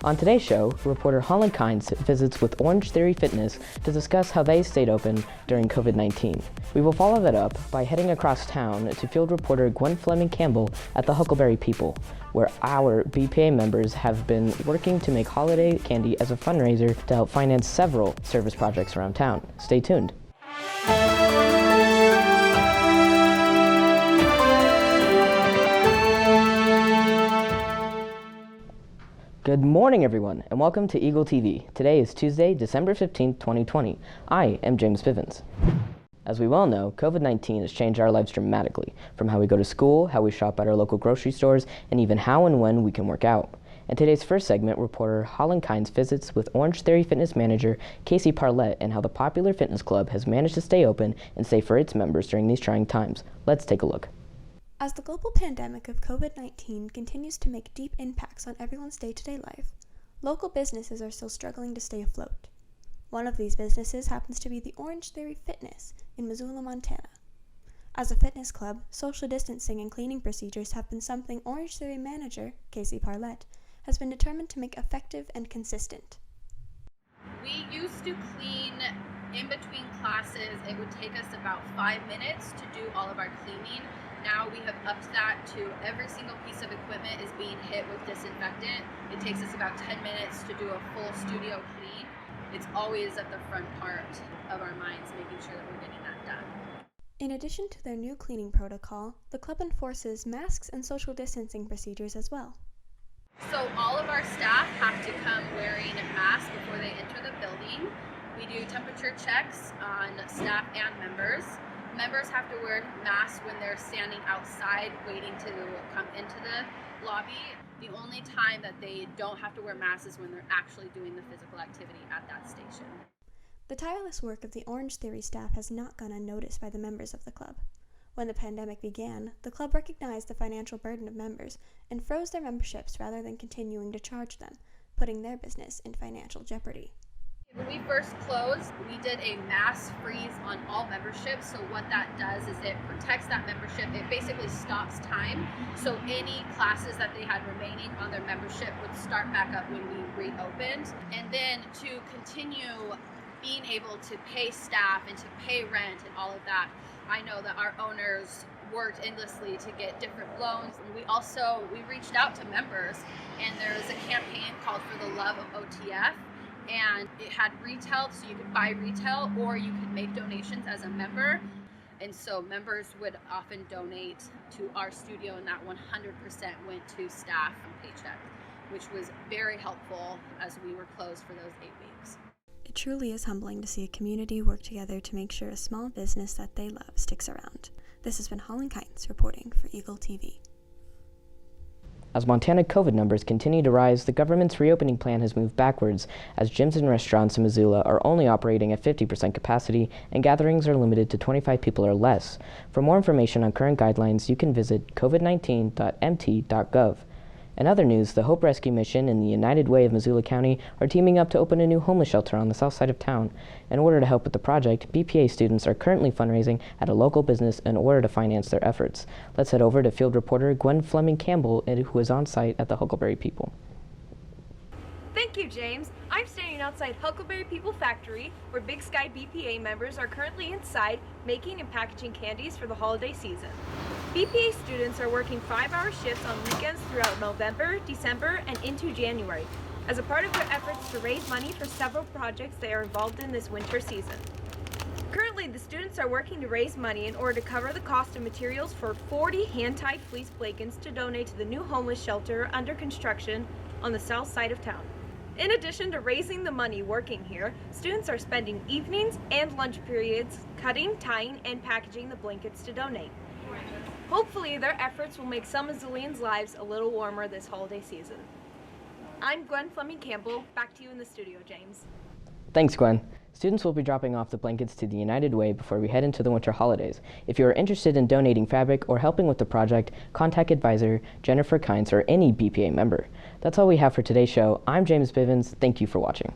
On today's show, reporter Holland Kynes visits with Orange Theory Fitness to discuss how they stayed open during COVID-19. We will follow that up by heading across town to field reporter Gwen Fleming Campbell at the Huckleberry People, where our BPA members have been working to make holiday candy as a fundraiser to help finance several service projects around town. Stay tuned. Good morning, everyone, and welcome to Eagle TV. Today is Tuesday, December 15th, 2020. I am James Bivens. As we well know, COVID-19 has changed our lives dramatically, from how we go to school, how we shop at our local grocery stores, and even how and when we can work out. In today's first segment, reporter Holland Kynes visits with Orange Theory Fitness manager Casey Parlett and how the popular fitness club has managed to stay open and safe for its members during these trying times. Let's take a look. As the global pandemic of COVID-19 continues to make deep impacts on everyone's day-to-day life, local businesses are still struggling to stay afloat. One of these businesses happens to be the Orange Theory Fitness in Missoula, Montana. As a fitness club, social distancing and cleaning procedures have been something Orange Theory manager Casey Parlett has been determined to make effective and consistent. We used to clean in between classes. It would take us about 5 minutes to do all of our cleaning. Now we have upped that to every single piece of equipment is being hit with disinfectant. It takes us about 10 minutes to do a full studio clean. It's always at the front part of our minds, making sure that we're getting that done. In addition to their new cleaning protocol, the club enforces masks and social distancing procedures as well. So all of our staff have to come wearing a mask before they enter the building. We do temperature checks on staff and members. Members have to wear masks when they're standing outside waiting to come into the lobby. The only time that they don't have to wear masks is when they're actually doing the physical activity at that station. The tireless work of the Orange Theory staff has not gone unnoticed by the members of the club. When the pandemic began, the club recognized the financial burden of members and froze their memberships rather than continuing to charge them, putting their business in financial jeopardy. When we first closed, we did a mass freeze on all memberships. So what that does is it protects that membership. It basically stops time. So any classes that they had remaining on their membership would start back up when we reopened. And then to continue being able to pay staff and to pay rent and all of that, I know that our owners worked endlessly to get different loans. We reached out to members, and there was a campaign called For the Love of OTF. And it had retail, so you could buy retail or you could make donations as a member. And so members would often donate to our studio, and that 100% went to staff and paycheck, which was very helpful as we were closed for those 8 weeks. It truly is humbling to see a community work together to make sure a small business that they love sticks around. This has been Holland Kynes reporting for Eagle TV. As Montana COVID numbers continue to rise, the government's reopening plan has moved backwards as gyms and restaurants in Missoula are only operating at 50% capacity and gatherings are limited to 25 people or less. For more information on current guidelines, you can visit covid19.mt.gov. In other news, the Hope Rescue Mission and the United Way of Missoula County are teaming up to open a new homeless shelter on the south side of town. In order to help with the project, BPA students are currently fundraising at a local business in order to finance their efforts. Let's head over to field reporter Gwen Fleming Campbell, who is on site at the Huckleberry People. Thank you, James. I'm standing outside Huckleberry People Factory, where Big Sky BPA members are currently inside making and packaging candies for the holiday season. BPA students are working 5-hour shifts on weekends throughout November, December, and into January, as a part of their efforts to raise money for several projects they are involved in this winter season. Currently, the students are working to raise money in order to cover the cost of materials for 40 hand-tied fleece blankets to donate to the new homeless shelter under construction on the south side of town. In addition to raising the money working here, students are spending evenings and lunch periods cutting, tying, and packaging the blankets to donate. Hopefully, their efforts will make some Missoulians' lives a little warmer this holiday season. I'm Gwen Fleming Campbell. Back to you in the studio, James. Thanks, Gwen. Students will be dropping off the blankets to the United Way before we head into the winter holidays. If you are interested in donating fabric or helping with the project, contact advisor Jennifer Kynes or any BPA member. That's all we have for today's show. I'm James Bivens. Thank you for watching.